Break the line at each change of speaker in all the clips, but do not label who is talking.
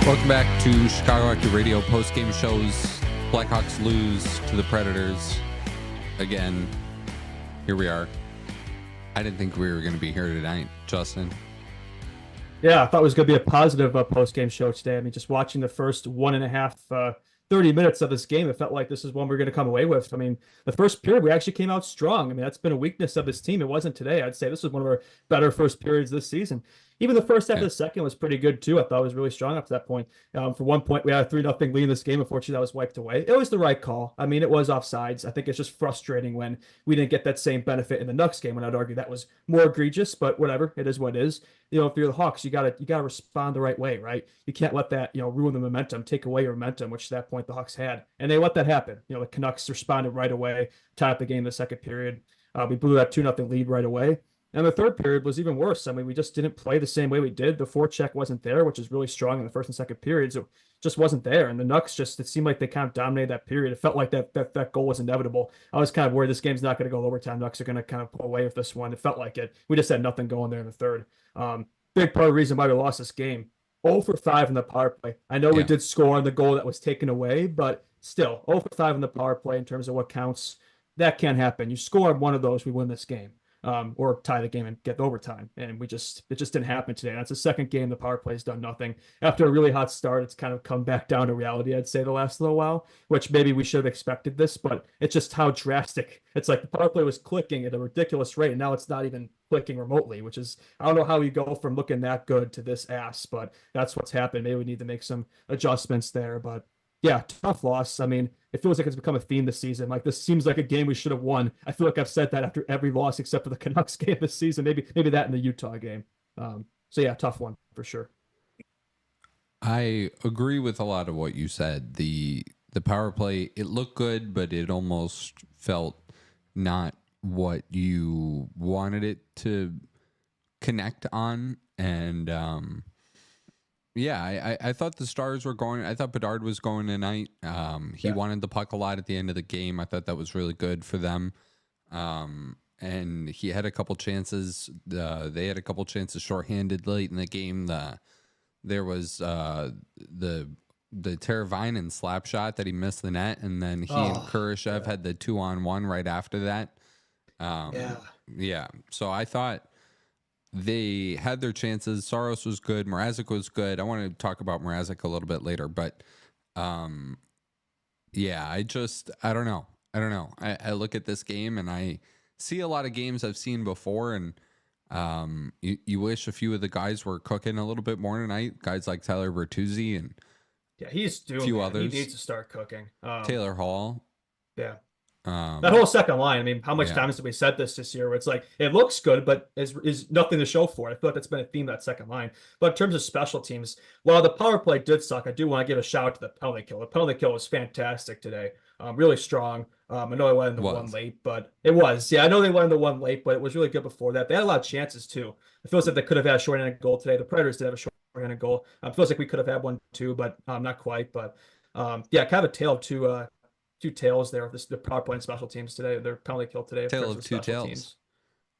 Welcome back to Chicago Active Radio postgame shows. Blackhawks lose to the Predators again. Here we are. I didn't think we were going to be here tonight, Justin.
Yeah, I thought it was going to be a positive post-game show today. I mean, just watching the first 30 minutes of this game, it felt like this is one we're going to come away with. I mean, the first period, we actually came out strong. I mean, that's been a weakness of this team. It wasn't today. I'd say this was one of our better first periods this season. Even the first half of the second was pretty good, too. I thought it was really strong up to that point. For one point, we had a 3-0 lead in this game. Unfortunately, that was wiped away. It was the right call. I mean, it was offsides. I think it's just frustrating when we didn't get that same benefit in the Nucks game, when I'd argue that was more egregious, but whatever. It is what it is. You know, if you're the Hawks, you gotta respond the right way, right? You can't let that, ruin the momentum, take away your momentum, which at that point the Hawks had. And they let that happen. The Canucks responded right away, tied up the game in the second period. We blew that 2-0 lead right away. And the third period was even worse. I mean, we just didn't play the same way we did. The forecheck wasn't there, which is really strong in the first and second periods. It just wasn't there. And the Nucks it seemed like they kind of dominated that period. It felt like that goal was inevitable. I was kind of worried this game's not going to go overtime. Nucks are going to kind of pull away with this one. It felt like it. We just had nothing going there in the third. Big part of the reason why we lost this game. 0 for 5 in the power play. I know we did score on the goal that was taken away, but still, 0 for 5 in the power play in terms of what counts. That can't happen. You score on one of those, we win this game. Or tie the game and get overtime. And it just didn't happen today. That's the second game the power play's done nothing. After a really hot start, it's kind of come back down to reality, I'd say, the last little while, which maybe we should have expected this, but it's just how drastic. It's like the power play was clicking at a ridiculous rate, and now it's not even clicking remotely, which is, I don't know how you go from looking that good to this ass, but that's what's happened. Maybe we need to make some adjustments there, but yeah, tough loss. I mean, it feels like it's become a theme this season. Like, this seems like a game we should have won. I feel like I've said that after every loss except for the Canucks game this season. Maybe that in the Utah game. So yeah, tough one for sure.
I agree with a lot of what you said. The power play, it looked good, but it almost felt not what you wanted it to connect on. And yeah, I thought the Stars were going. I thought Bedard was going tonight. He wanted the puck a lot at the end of the game. I thought that was really good for them. And he had a couple chances. They had a couple chances shorthanded late in the game. There was the Teravainen slap shot that he missed the net, and then he and Kurashev had the 2-on-1 right after that. Yeah. So I thought they had their chances. Saros was good. Mrazek was good. I want to talk about Mrazek a little bit later, but yeah, I don't know. I look at this game and I see a lot of games I've seen before, and you wish a few of the guys were cooking a little bit more tonight. Guys like Tyler Bertuzzi and
he's doing. A few others. He needs to start cooking.
Taylor Hall.
Yeah. That whole second line, I mean, how much times have we said this year where it's like, it looks good, but is nothing to show for it. I feel like that's been a theme of that second line. But in terms of special teams, while the power play did suck, I do want to give a shout out to the penalty kill. The penalty kill was fantastic today. Really strong. I know they let in the one late, but it was. Yeah, I know they let in the one late, but it was really good before that. They had a lot of chances, too. It feels like they could have had a short-handed goal today. The Predators did have a short-handed goal. It feels like we could have had one, too, but not quite. But yeah, kind of a tale of two tails there. The power play and special teams today. Their penalty kill today.
Tale of two tails.
Teams.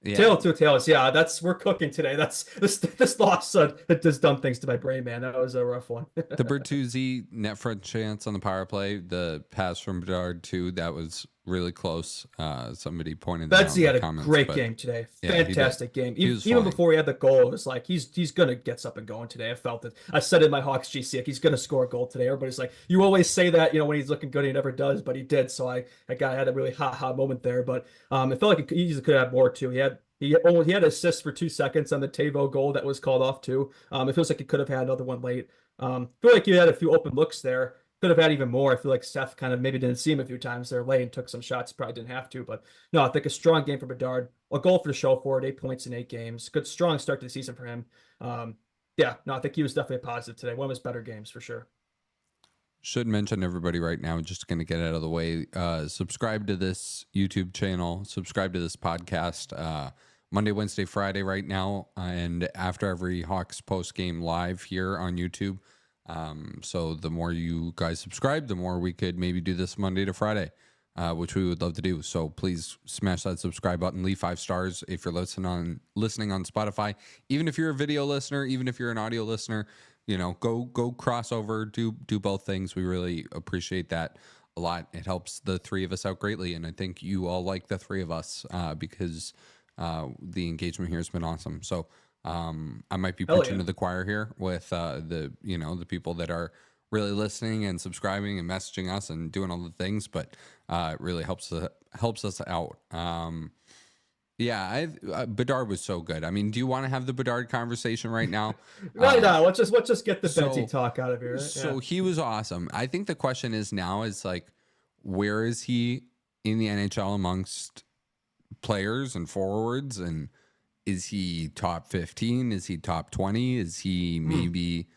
Yeah. Tale of two tails. Yeah, we're cooking today. That's this loss. It does dumb things to my brain, man. That was a rough one.
The Bertuzzi net front chance on the power play, the pass from Bedard too, that was really close. Somebody pointed that out.
Betsy had a great game today. Fantastic game. Even before he had the goal, it was like he's gonna get something going today. I felt it. I said in my Hawks GC, like, he's gonna score a goal today. Everybody's like, you always say that, when he's looking good, he never does, but he did. So I had a really hot moment there. But it felt like he easily could have more too. He had assists for 2 seconds on the Tavo goal that was called off too. It feels like he could have had another one late. I feel like he had a few open looks there. Could have had even more. I feel like Seth kind of maybe didn't see him a few times there late and took some shots. Probably didn't have to, but no, I think a strong game for Bedard. A goal for the show for it. 8 points in 8 games. Good, strong start to the season for him. I think he was definitely a positive today. One of his better games for sure.
Should mention everybody right now, just going to get out of the way. Subscribe to this YouTube channel. Subscribe to this podcast. Monday, Wednesday, Friday right now, and after every Hawks post game live here on YouTube. So the more you guys subscribe, the more we could maybe do this Monday to Friday, which we would love to do. So please smash that subscribe button, leave 5 stars if you're listening on Spotify. Even if you're a video listener, even if you're an audio listener, go crossover, do both things. We really appreciate that a lot. It helps the three of us out greatly, and I think you all like the three of us because the engagement here has been awesome. So I might be
Hell
preaching
yeah.
to the choir here with the people that are really listening and subscribing and messaging us and doing all the things, but it really helps us out. Yeah, Bedard was so good. I mean, do you want to have the Bedard conversation right now?
Right now, let's just get the Betty
So,
talk out of here. Right? Yeah.
so he was awesome. I think the question is now is like, where is he in the NHL amongst players and forwards? And is he top 15? Is he top 20? Is he maybe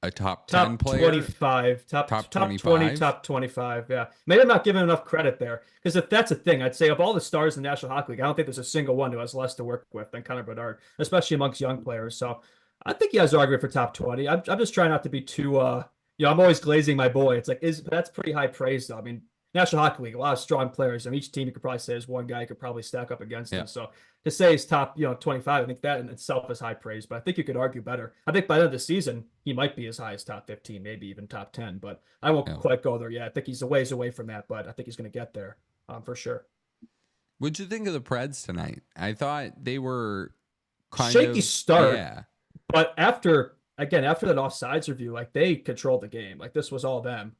a top 10
Top
player?
25, top
Top
20,
25?
top 25. Yeah. Maybe I'm not giving enough credit there. Because if that's a thing, I'd say of all the stars in the National Hockey League, I don't think there's a single one who has less to work with than Connor Bedard, especially amongst young players. So I think he has an argument for top 20. I'm just trying not to be too I'm always glazing my boy. It's like that's pretty high praise though. I mean, National Hockey League, a lot of strong players. And each team you could probably say there's one guy you could probably stack up against
Yeah.
him. So to say he's top, 25, I think that in itself is high praise. But I think you could argue better. I think by the end of the season, he might be as high as top 15, maybe even top 10. But I won't
Yeah.
quite go there yet. I think he's a ways away from that, but I think he's going to get there for sure.
What'd you think of the Preds tonight? I thought they were kind
Shaky
of
start.
Yeah.
But after that offsides review, like they controlled the game. Like this was all them.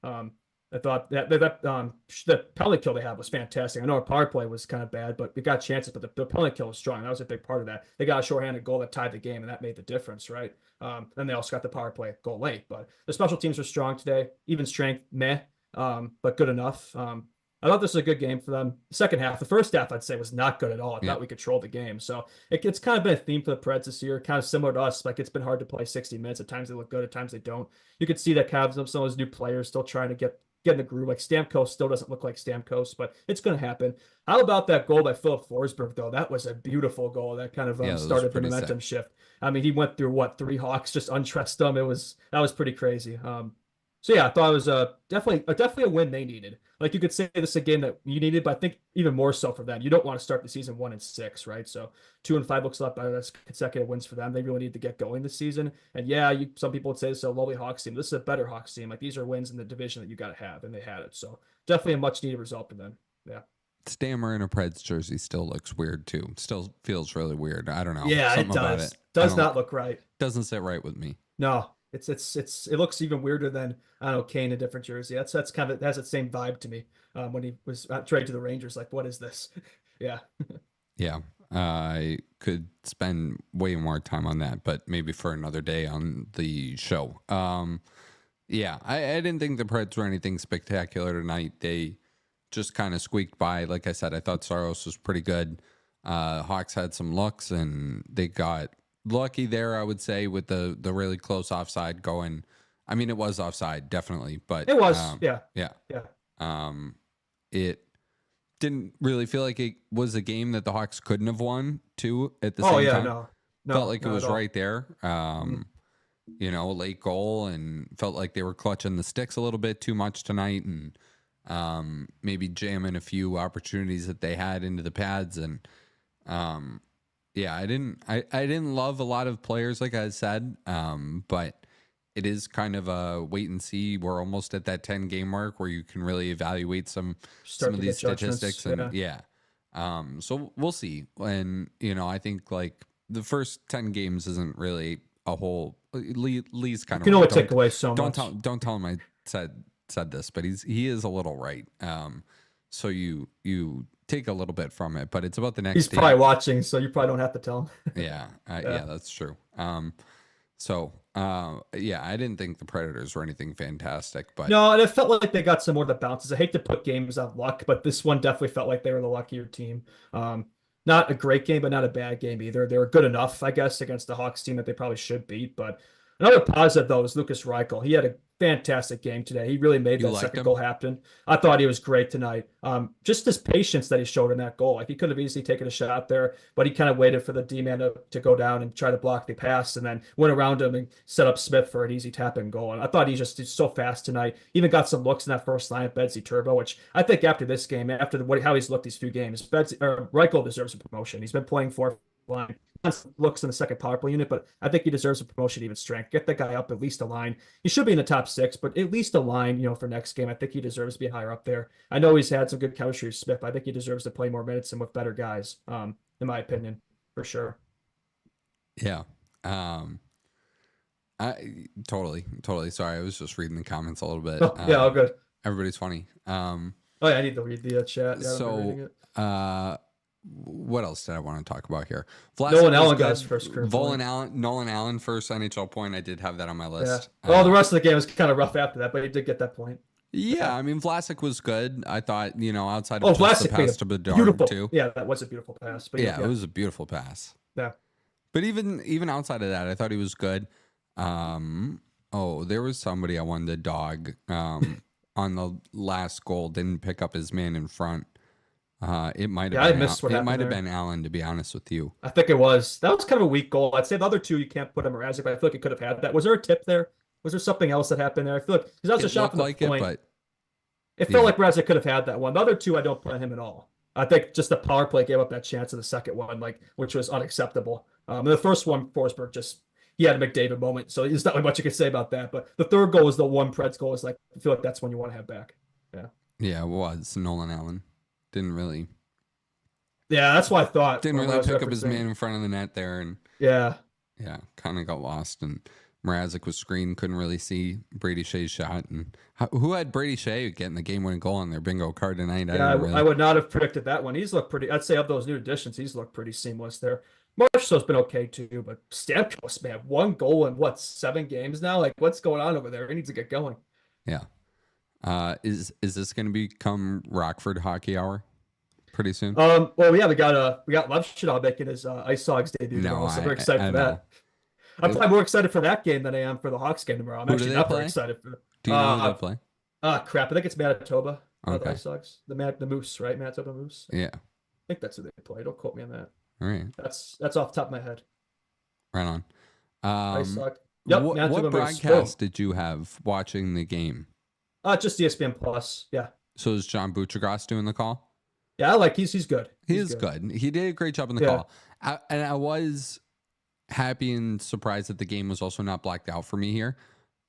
I thought that the penalty kill they had was fantastic. I know our power play was kind of bad, but we got chances. But the penalty kill was strong. That was a big part of that. They got a shorthanded goal that tied the game, and that made the difference, right? Then they also got the power play goal late. But the special teams were strong today. Even strength, meh, but good enough. I thought this was a good game for them. Second half, the first half, I'd say was not good at all. I thought we controlled the game. So it's kind of been a theme for the Preds this year, kind of similar to us. Like it's been hard to play 60 minutes. At times they look good, at times they don't. You could see that Cavs some of those new players still trying to get in the groove. Like Stamkos still doesn't look like Stamkos, but it's going to happen. How about that goal by Philip Forsberg, though? That was a beautiful goal. That kind of started the momentum shift. I mean, he went through 3 Hawks, just untressed them. That was pretty crazy. So yeah, I thought it was definitely a win they needed. Like you could say this is a game that you needed, but I think even more so for them. You don't want to start the season 1-6, right? So 2-5 looks a lot better. That's consecutive wins for them. They really need to get going this season. And yeah, some people would say this is a lowly Hawks team. This is a better Hawks team. Like these are wins in the division that you got to have, and they had it. So definitely a much needed result for them. Yeah.
Stammer in a Preds jersey still looks weird too. Still feels really weird. I don't know.
Yeah,
Something
it does.
about it
Does not look right.
Doesn't sit right with me.
No. It looks even weirder than I don't know Kane in a different jersey. That's kind of it has that same vibe to me when he was traded to the Rangers. Like, what is this? Yeah.
Yeah, I could spend way more time on that, but maybe for another day on the show. Yeah, I didn't think the Preds were anything spectacular tonight. They just kind of squeaked by. Like I said, I thought Saros was pretty good. Hawks had some looks, and they got lucky there, I would say, with the really close offside going. I mean, it was offside, definitely, but
it was. Yeah.
It didn't really feel like it was a game that the Hawks couldn't have won too at the same time.
No,
felt like it was right there. Late goal, and felt like they were clutching the sticks a little bit too much tonight, and maybe jamming a few opportunities that they had into the pads. And I didn't love a lot of players, like I said, but it is kind of a wait and see. We're almost at that 10 game mark where you can really evaluate some of these statistics, and so we'll see. And I think like the first 10 games isn't really a whole. Lee's kind of.
You can only take away so much.
Don't tell him I said this, but he is a little right. So you take a little bit from it, but it's about the next.
He's probably watching, so you probably don't have to tell him.
Yeah, that's true. I didn't think the Predators were anything fantastic, but
no, and it felt like they got some more of the bounces. I hate to put games on luck, but this one definitely felt like they were the luckier team. Not a great game, but not a bad game either. They were good enough, I guess, against the Hawks team that they probably should beat. But another positive, though, is Lucas Reichel. He had a fantastic game today. He really made that second goal happen. I thought he was great tonight. Just his patience that he showed in that goal. Like he could have easily taken a shot there, but he kind of waited for the D-man to go down and try to block the pass, and then went around him and set up Smith for an easy tap-in goal. And I thought he's so fast tonight. Even got some looks in that first line at Bedsy Turbo, which I think after this game, after how he's looked these few games, Reichel deserves a promotion. He's been playing 4 line. Looks in the second power play unit, but I think he deserves a promotion to even strength. Get that guy up at least a line. He should be in the top 6, but at least a line, for next game. I think he deserves to be higher up there. I know he's had some good chemistry with Smith. I think he deserves to play more minutes and with better guys, in my opinion, for sure.
Yeah. I totally. Sorry, I was just reading the comments a little bit.
Oh, yeah, all good.
Everybody's funny.
Oh yeah, I need to read the chat. Yeah,
so, what else did I want to talk about here?
Nolan Allen got his first career point.
Nolan Allen first NHL point. I did have that on my list.
Yeah. Well, the rest of the game was kind of rough after that, but he did get that point.
Yeah, I mean, Vlasic was good. I thought, outside of
Vlasic
the pass to Bedard
beautiful.
too.
Yeah, that was a beautiful pass. But
yeah, it was a beautiful pass.
Yeah.
But even outside of that, I thought he was good. There was somebody I wanted to dog on the last goal, didn't pick up his man in front. It might have been Allen, to be honest with you.
I think it was. That was kind of a weak goal. I'd say the other two you can't put him Mrazek, but I feel like he could have had that. Was there a tip there? Was there something else that happened there? I feel like because that was a shot from the point. It felt like Mrazek could have had that one. The other two, I don't blame him at all. I think just the power play gave up that chance in the second one, which was unacceptable. And the first one, Forsberg he had a McDavid moment, so there's not really much you could say about that. But the third goal was the one Preds goal. I feel like that's one you want to have back. Yeah.
Yeah, it was Nolan Allen. Didn't really.
Yeah, that's what I thought.
Didn't really pick up his man in front of the net there, and
yeah,
kind of got lost. And Mrazek was screened, couldn't really see Brady Shea's shot. And who had Brady Shea getting the game-winning goal on their bingo card tonight?
I would not have predicted that one. He's looked pretty. I'd say of those new additions, he's looked pretty seamless there. Marchessault's been okay too, but Stamkos, man, 1 goal in 7 games now? What's going on over there? He needs to get going.
Yeah. Is this going to become Rockford Hockey Hour pretty soon?
Well, we got Levshidov making his Ice Hogs debut tomorrow, so we're excited for that. I'm probably more excited for that game than I am for the Hawks game tomorrow. I'm actually not very excited for.
Do you know who they play?
Crap! I think it's Manitoba.
Okay.
The Ice Hogs, the Moose, right? Manitoba Moose.
Yeah.
I think that's who they play. Don't quote me on that.
All right.
That's off the top of my head.
Right on.
Ice Hog. Yep.
What broadcast did you have watching the game?
Just ESPN Plus. Yeah.
So is John Buccigross doing the call?
Yeah, he's good.
He's good. He did a great job in the call. I was happy and surprised that the game was also not blacked out for me here.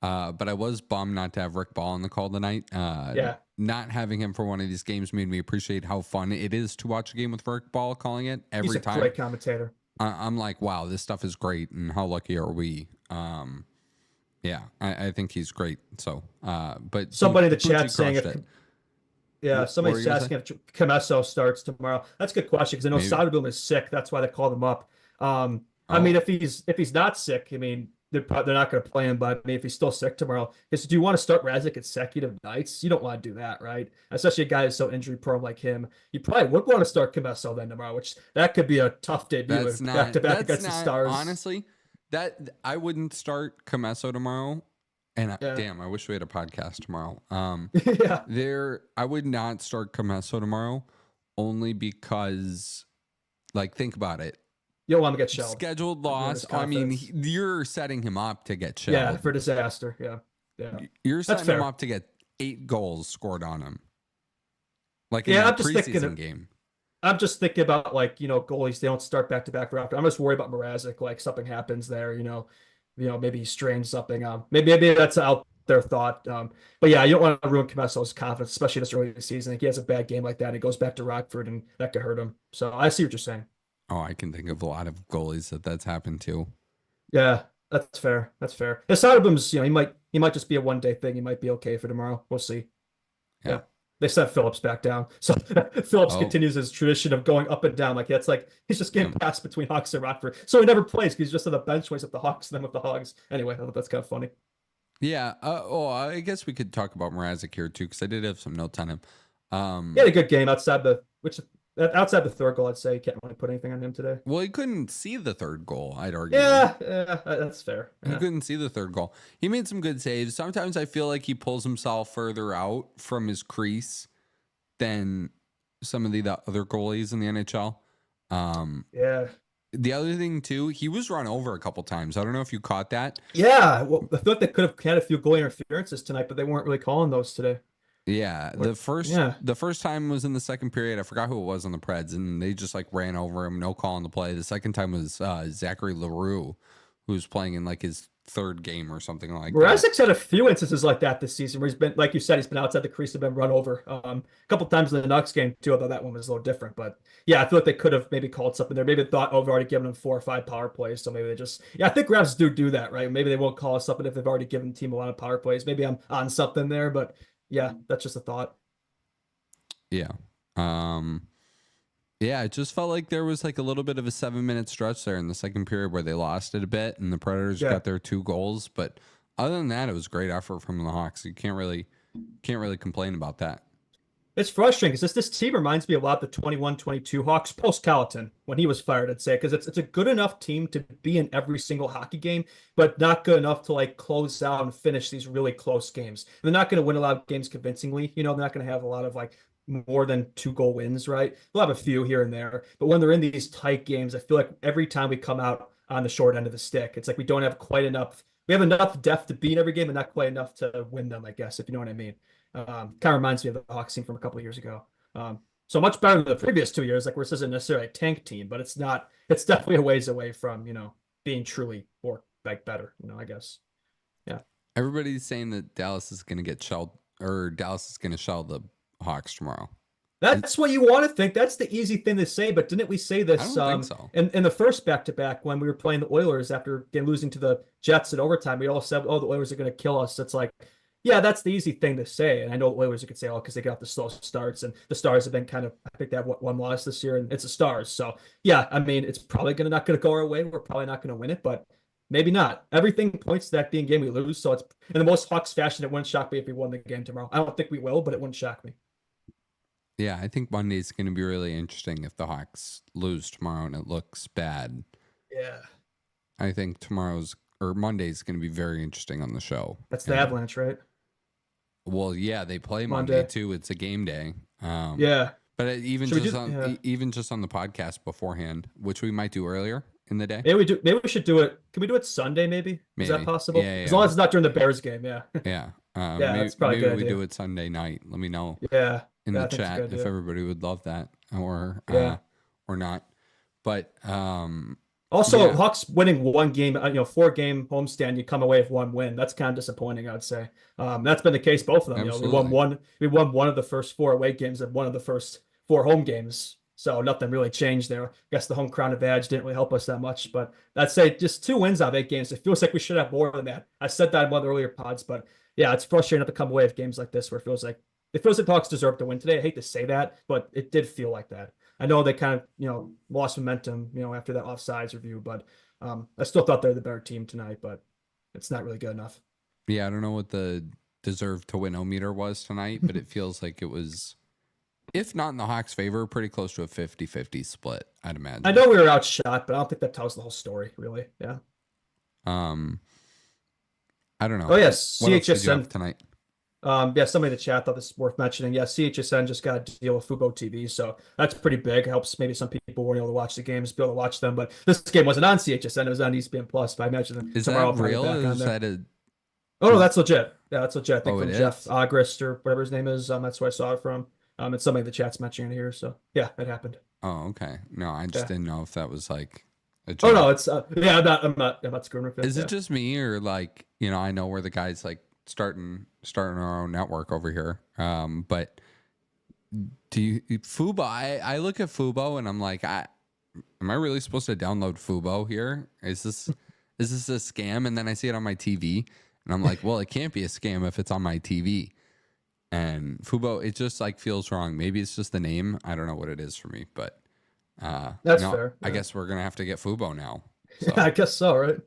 But I was bummed not to have Rick Ball on the call tonight. Not having him for one of these games made me appreciate how fun it is to watch a game with Rick Ball calling it every time.
He's a great commentator.
I'm like, wow, this stuff is great, and how lucky are we? I think he's great. So, but
somebody in the chat saying somebody's asking if Camesso starts tomorrow. That's a good question because I know Soderblom is sick. That's why they called him up. I mean, if he's not sick, I mean, they're not going to play him. But I mean, if he's still sick tomorrow, do you want to start Mrazek consecutive nights? You don't want to do that, right? Especially a guy who's so injury prone like him. You probably would want to start Camesso then tomorrow, which that could be a tough debut back to back against the Stars.
Honestly, that I wouldn't start Camesso tomorrow. And damn, I wish we had a podcast tomorrow. I would not start Camesso tomorrow, only because, think about it.
You don't want to get shelled.
Scheduled loss. I mean, you're setting him up to get shelled.
Yeah, for disaster. Yeah.
You're setting him up to get 8 goals scored on him. In a preseason game.
I'm just thinking about goalies. They don't start back to back for after. I'm just worried about Mrazek. Something happens there. Maybe he strains something. Maybe that's out their thought. But yeah, you don't want to ruin Camesso's confidence, especially this early in the season. If he has a bad game like that, and he goes back to Rockford, and that could hurt him. So I see what you're saying.
Oh, I can think of a lot of goalies that's happened to.
Yeah, that's fair. Soderblom's, he might just be a 1-day thing. He might be okay for tomorrow. We'll see. Yeah. They sent Phillips back down. So Phillips continues his tradition of going up and down. He's just getting passed between Hawks and Rockford. So he never plays because he's just on the bench when he's with the Hawks and then with the Hogs. Anyway, I thought that's kind of funny.
Yeah. I guess we could talk about Mrazek here too, because I did have some notes on him.
He had a good game outside the third goal. I'd say you can't really put anything on him today.
Well, he couldn't see the third goal, I'd argue.
Yeah, that's fair.
He couldn't see the third goal. He made some good saves. Sometimes I feel like he pulls himself further out from his crease than some of the other goalies in the NHL. The other thing too, he was run over a couple times. I don't know if you caught that.
Yeah, well, I thought they could have had a few goalie interferences tonight, but they weren't really calling those today.
Yeah, the first time was in the second period. I forgot who it was on the Preds, and they just like ran over him, no call on the play. The second time was Zachary Leroux, who was playing in like his third game or something like that.
Mrazek's had a few instances like that this season where he's been, like you said, he's been outside the crease and been run over. A couple times in the Nuggets game too, although that one was a little different. But yeah, I feel like they could have maybe called something there. Maybe they thought, oh, we've already given them 4 or 5 power plays, so maybe they just, yeah, I think refs do that, right? Maybe they won't call us something if they've already given the team a lot of power plays. Maybe I'm on something there, but yeah, that's just a thought.
Yeah. Yeah, it just felt like there was like a little bit of a 7-minute stretch there in the second period where they lost it a bit and the Predators got their 2 goals. But other than that, it was great effort from the Hawks. You can't really complain about that.
It's frustrating because this team reminds me a lot of the 21-22 Hawks post Colleton when he was fired, I'd say, because it's a good enough team to be in every single hockey game, but not good enough to like close out and finish these really close games. And they're not going to win a lot of games convincingly. You know, they're not going to have a lot of like more than 2-goal wins, right? They'll have a few here and there, but when they're in these tight games, I feel like every time we come out on the short end of the stick, it's like we don't have quite enough. We have enough depth to beat every game, but not quite enough to win them, I guess, if you know what I mean. Kind of reminds me of the Hawks team from a couple of years ago. So much better than the previous 2 years, like where this isn't necessarily a tank team, but it's not. It's definitely a ways away from being truly or like better. I guess. Yeah.
Everybody's saying that Dallas is going to get shelled, or Dallas is going to shell the Hawks tomorrow.
That's what you want to think. That's the easy thing to say, but didn't we say this
I don't think so.
in the first back-to-back when we were playing the Oilers after losing to the Jets in overtime? We all said, "Oh, the Oilers are going to kill us." It's like, yeah, that's the easy thing to say. And I know the Oilers you could say, oh, because they got the slow starts, and the Stars have been kind of, I think they have one loss this year, and it's the Stars. So yeah, I mean, it's probably not going to go our way. We're probably not going to win it, but maybe not. Everything points to that being game we lose. So it's in the most Hawks fashion. It wouldn't shock me if we won the game tomorrow. I don't think we will, but it wouldn't shock me.
Yeah, I think Monday's going to be really interesting if the Hawks lose tomorrow and it looks bad.
Yeah.
I think Monday's going to be very interesting on the show.
That's the Avalanche, right?
Well, yeah, they play Monday too. It's a game day.
Yeah.
But even just on the podcast beforehand, which we might do earlier in the day.
Maybe we should do it. Can we do it Sunday? Maybe. Is that possible?
Yeah,
as long as it's not during the Bears game. Yeah.
Yeah.
Yeah, that's probably
maybe
good.
We do it Sunday night. Let me know.
Yeah.
In the chat if everybody would love that or not. But
also Hawks winning one game, 4-game homestand, you come away with 1 win. That's kind of disappointing, I'd say. That's been the case both of them. We won one of the first 4 away games and one of the first 4 home games. So nothing really changed there. I guess the home crown advantage didn't really help us that much, but I'd say just 2 wins out of 8 games. It feels like we should have more than that. I said that in one of the earlier pods, but yeah, it's frustrating not to come away with games like this where it feels like the Hawks deserve to win today. I hate to say that, but it did feel like that. I know they kind of, lost momentum, after that offsides review, but I still thought they're the better team tonight, but it's not really good enough.
Yeah, I don't know what the deserve to win-o-meter was tonight, but it feels like it was, if not in the Hawks' favor, pretty close to a 50-50 split, I'd imagine.
I know we were outshot, but I don't think that tells the whole story, really. Yeah.
I don't know.
Oh, yes.
What else did you have tonight?
Somebody in the chat thought this is worth mentioning. Yeah, CHSN just got a deal with Fubo TV, so that's pretty big. It helps maybe some people weren't able to watch the games, be able to watch them. But this game wasn't on CHSN; it was on ESPN Plus. But I imagine
is that real? Is that
Oh no, that's legit. Yeah, that's legit. I think from Jeff
is?
Agrist or whatever his name is. That's where I saw it from. And somebody in the chat's mentioning it here. So yeah, it happened.
Oh, okay. No, I just didn't know if that was like a
joke. Oh no, it's I'm not screwing with it.
Is it just me or like I know where the guys like starting our own network over here. But do you Fubo? I look at Fubo and I'm like, am I really supposed to download Fubo here? Is this a scam? And then I see it on my TV and I'm like, well, it can't be a scam if it's on my TV. And Fubo, it just like feels wrong. Maybe it's just the name. I don't know what it is for me, but
that's fair.
I guess we're gonna have to get Fubo now. So.
I guess so, right?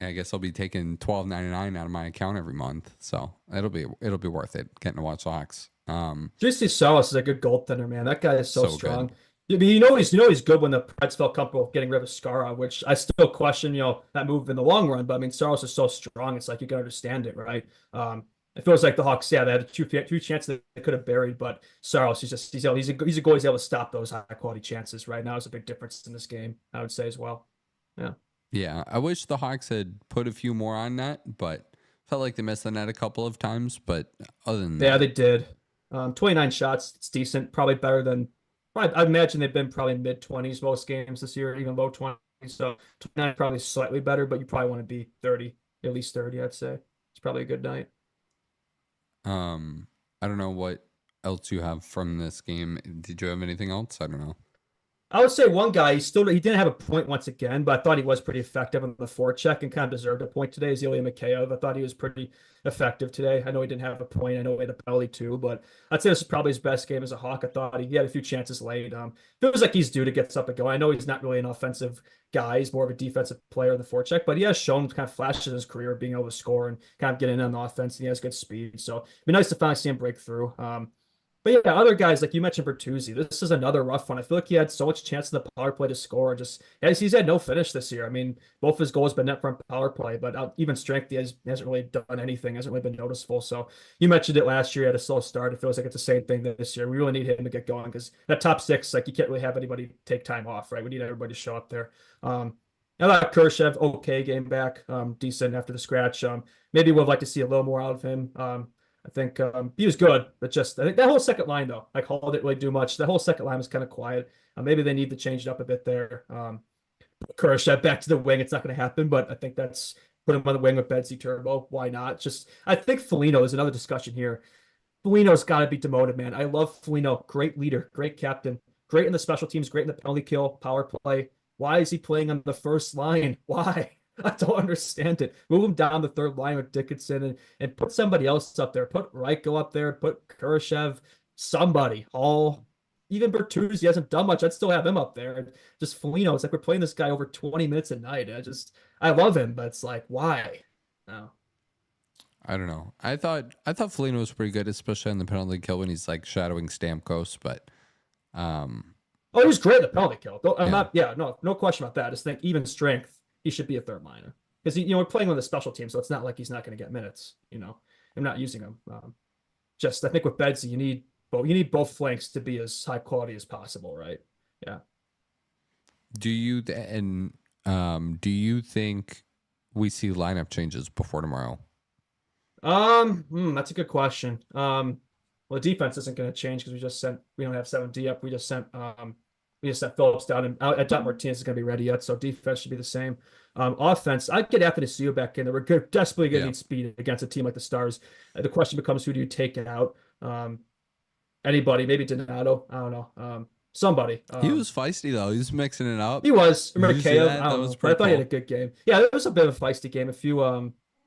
I guess I'll be taking $12.99 out of my account every month, so it'll be worth it getting to watch the Hawks.
JC Saros is a good goaltender, man. That guy is so strong.
Good.
I mean, he's good when the Preds felt comfortable getting rid of Skara, which I still question, that move in the long run. But I mean, Saros is so strong; it's like you can understand it, right? It feels like the Hawks, they had two chances they could have buried, but Saros, he's a goalie, he's able to stop those high quality chances. Right now, is a big difference in this game, I would say as well. Yeah.
Yeah, I wish the Hawks had put a few more on net, but Felt like they missed the net a couple of times, but other than
Yeah,
that,
they did. 29 shots. It's decent. Probably better than. I imagine they've been probably mid-20s most games this year, even low 20s. So 29 probably slightly better, but you probably want to be 30, at least 30. I'd say it's probably a good night.
I don't know what else you have from this game. Did you have anything else? I don't know.
I would say one guy, he didn't have a point once again, but I thought he was pretty effective on the forecheck and kind of deserved a point today. Is Ilya Mikheyev. I thought he was pretty effective today. I know he didn't have a point. I know he had a penalty too, but I'd say this is probably his best game as a Hawk. I thought he had a few chances late. Feels like he's due to get something going. I know he's not really an offensive guy. He's more of a defensive player in the forecheck, but he has shown kind of flashes in his career of being able to score and kind of get in on the offense, and he has good speed. So it'd be nice to finally see him break through. But yeah, other guys like you mentioned Bertuzzi. This is another rough one. I feel like he had so much chance in the power play to score. Just as he's had no finish this year. I mean, both his goals been net from power play, but even strength he hasn't really done anything. Hasn't really been noticeable. So you mentioned it last year. He had a slow start. It feels like it's the same thing this year. We really need him to get going because that top six, like you can't really have anybody take time off, right? We need everybody to show up there. I like Khrushchev, okay, game back, decent after the scratch. Maybe we'd like to see a little more out of him. I think he was good, but just I think that whole second line though, like Hall didn't really do much. The whole second line was kind of quiet. Maybe they need to change it up a bit there. Khrushchev back to the wing, it's not going to happen, but I think that's put him on the wing with Bedsy Turbo. Why not? Just I think Foligno is another discussion here. Foligno's got to be demoted, man. I love Foligno, great leader, great captain, great in the special teams, great in the penalty kill, power play. Why is he playing on the first line? Why? I don't understand it. Move him down the third line with Dickinson and put somebody else up there. Put Reichel up there. Put Khrushchev. Somebody. All even Bertuzzi hasn't done much. I'd still have him up there. Just Foligno. It's like we're playing this guy over 20 minutes a night. I love him, but it's like why? No.
I don't know. I thought Foligno was pretty good, especially on the penalty kill when he's like shadowing Stamkos. But
Oh, he was great at the penalty kill. I'm
yeah.
not. Yeah, no question about that. I just think even strength, he should be a third liner because we're playing on the special team, so it's not like he's not going to get minutes. I'm not using him. Just I think with Bedsy, you need both flanks to be as high quality as possible, right? Yeah.
Do you think we see lineup changes before tomorrow?
That's a good question. Well, the defense isn't going to change because we don't have 7D up. We just sent Phillips down, and I doubt Martinez is going to be ready yet. So defense should be the same. Offense, I'd get Athanasiou back in. They were desperately getting speed against a team like the Stars. The question becomes, who do you take out? Anybody, maybe Donato. I don't know. Somebody.
He was feisty though. He was mixing it up.
He was. Remember Mikheyev?
I
don't know, but I thought he had a good game. Yeah, it was a bit of a feisty game. If you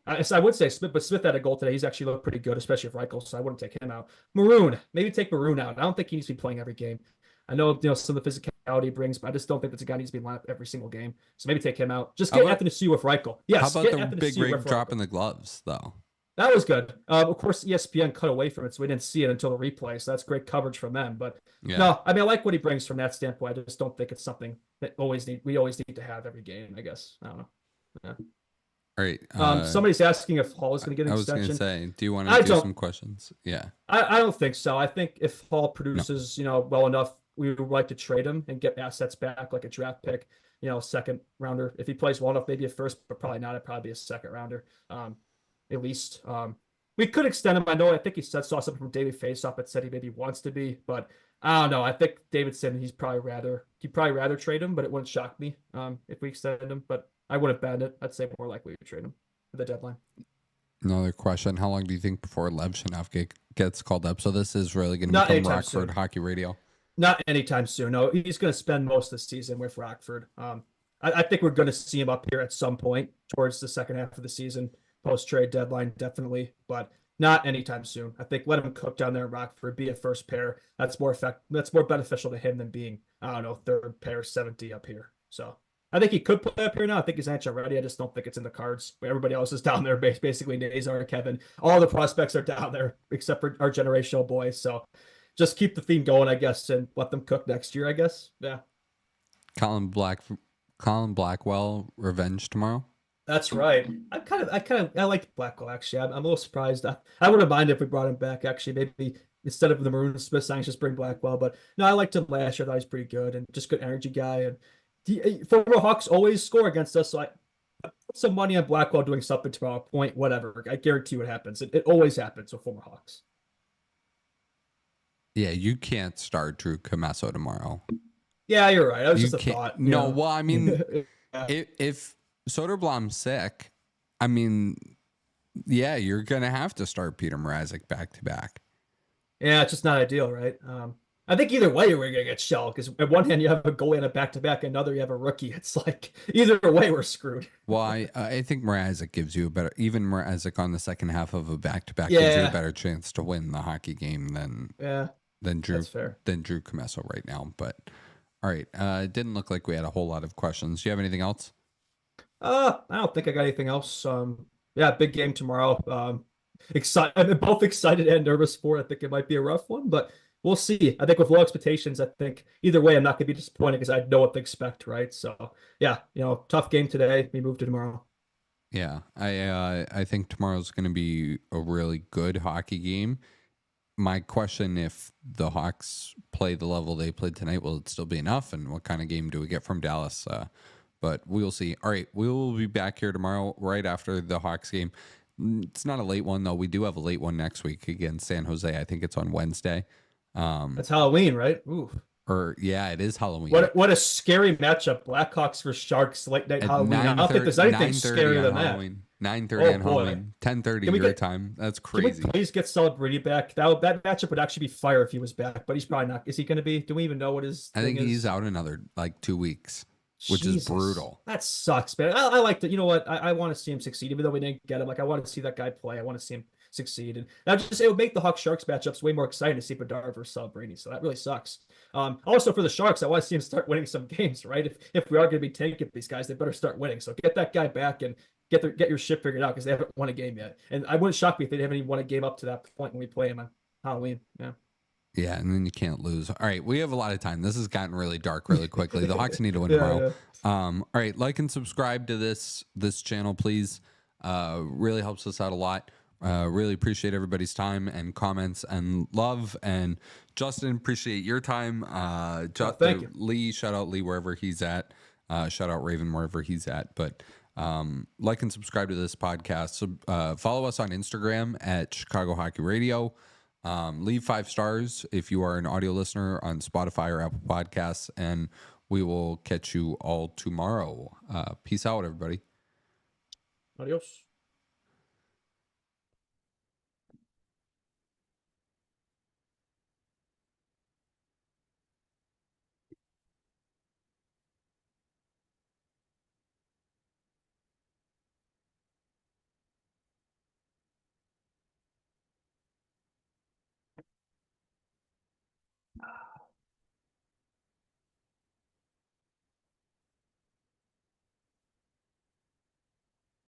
I would say Smith, but Smith had a goal today. He's actually looked pretty good, especially if Reichel, so I wouldn't take him out. Maroon, maybe take Maroon out. I don't think he needs to be playing every game. I know some of the physicality he brings, but I just don't think that's a guy who needs to be lined up every single game. So maybe take him out. Just get Athanasiou with Reichel. Yes.
How about the big rig drop in the gloves though?
That was good. Of course, ESPN cut away from it, so we didn't see it until the replay. So that's great coverage from them. But no, I mean I like what he brings from that standpoint. I just don't think it's something that we always need to have every game. I guess I don't know. Yeah.
All right.
Somebody's asking if Hall is going to get an extension.
I was going to say, do you want to do some questions? Yeah.
I don't think so. I think if Hall produces, well enough, we would like to trade him and get assets back, like a draft pick, second rounder. If he plays well enough, maybe a first, but probably not. It'd probably be a second rounder, at least. We could extend him. I think he saw something from David Faceoff that said he maybe wants to be, but I don't know. I think David said he'd probably rather trade him, but it wouldn't shock me if we extended him. But I wouldn't bet it. I'd say more likely to trade him for the deadline.
Another question. How long do you think before Lev Shinavke gets called up? So this is really going to become Rockford Hockey Radio.
Not anytime soon. No, he's going to spend most of the season with Rockford. I think we're going to see him up here at some point towards the second half of the season, post-trade deadline, definitely, but not anytime soon. I think let him cook down there in Rockford, be a first pair. That's more beneficial to him than being, third pair 70 up here. So I think he could play up here now. I think he's NHL ready. I just don't think it's in the cards. Everybody else is down there, basically Nazar, Kevin. All the prospects are down there except for our generational boys. So just keep the theme going, I guess, and let them cook next year, I guess. Yeah.
Colin Blackwell revenge tomorrow.
That's right. I liked Blackwell actually. I'm a little surprised. I wouldn't mind if we brought him back actually. Maybe instead of the Maroon Smith signs, just bring Blackwell. But no, I liked him last year. I thought he was pretty good and just good energy guy. And former Hawks always score against us. So some money on Blackwell doing something tomorrow. Point, whatever. I guarantee what happens. It always happens with former Hawks.
Yeah, you can't start Drew Camasso tomorrow.
Yeah, you're right. That was
You
just a
can't.
thought.
No, well, I mean,
Yeah.
if Soderblom's sick, I mean, yeah, you're gonna have to start Peter Mrazek back to back.
Yeah, it's just not ideal, right? I think either way we're gonna get shelled because at one hand you have a goalie on a back to back, another you have a rookie. It's like either way we're screwed.
Well, I think Mrazek gives you a better, even Mrazek on the second half of a back to back gives you a
Yeah,
better chance to win the hockey game
yeah,
than
that's fair.
Drew Camasso right now. But all right, it didn't look like we had a whole lot of questions. Do you have anything else?
I don't think I got anything else. Yeah, big game tomorrow. Excited. I'm both excited and nervous for it. I think it might be a rough one, but we'll see. I think with low expectations, I think either way, I'm not going to be disappointed because I know what to expect, right? So yeah, tough game today. We move to tomorrow.
Yeah, I think tomorrow's going to be a really good hockey game. My question, if the Hawks play the level they played tonight, will it still be enough? And what kind of game do we get from Dallas? But we'll see. All right, we will be back here tomorrow right after the Hawks game. It's not a late one, though. We do have a late one next week against San Jose. I think it's on Wednesday.
That's Halloween, right? Ooh.
Or, yeah, it is Halloween.
What a scary matchup. Blackhawks versus Sharks late night
At
Halloween. I don't think there's anything
9:30
scarier
on
than that.
Halloween. 9:30 on
boy.
Halloween. 10:30
Can we
your
get-
time. That's
Can we
crazy.
please get Celebrity back? That matchup would actually be fire if he was back, but he's probably not. Is he going to be? Do we even know what his
I think
thing
he's
is?
out another like 2 weeks, which is
Jesus.
brutal.
That sucks, man. I like to, you know what? I want to see him succeed, even though we didn't get him. Like, I want to see that guy play. I want to see him succeed. And that just, it would make the Hawks Sharks matchups way more exciting to see Bedard versus Brady. So that really sucks. Also for the Sharks, I want to see him start winning some games, right? If we are going to be tanking these guys, they better start winning. So get that guy back and get your shit figured out because they haven't won a game yet. And I wouldn't shock me if they haven't even won a game up to that point when we play him on Halloween. Yeah.
Yeah, and then you can't lose. All right, we have a lot of time. This has gotten really dark really quickly. The Hawks need to win
Yeah,
tomorrow.
yeah.
All right, like and subscribe to this channel, please. Really helps us out a lot. Really appreciate everybody's time and comments and love. And Justin, appreciate your time.
Thank you.
Lee, shout out Lee wherever he's at. Shout out Raven wherever he's at. But like and subscribe to this podcast. So, follow us on Instagram at Chicago Hockey Radio. Leave 5 stars if you are an audio listener on Spotify or Apple Podcasts, and we will catch you all tomorrow. Peace out, everybody.
Adios.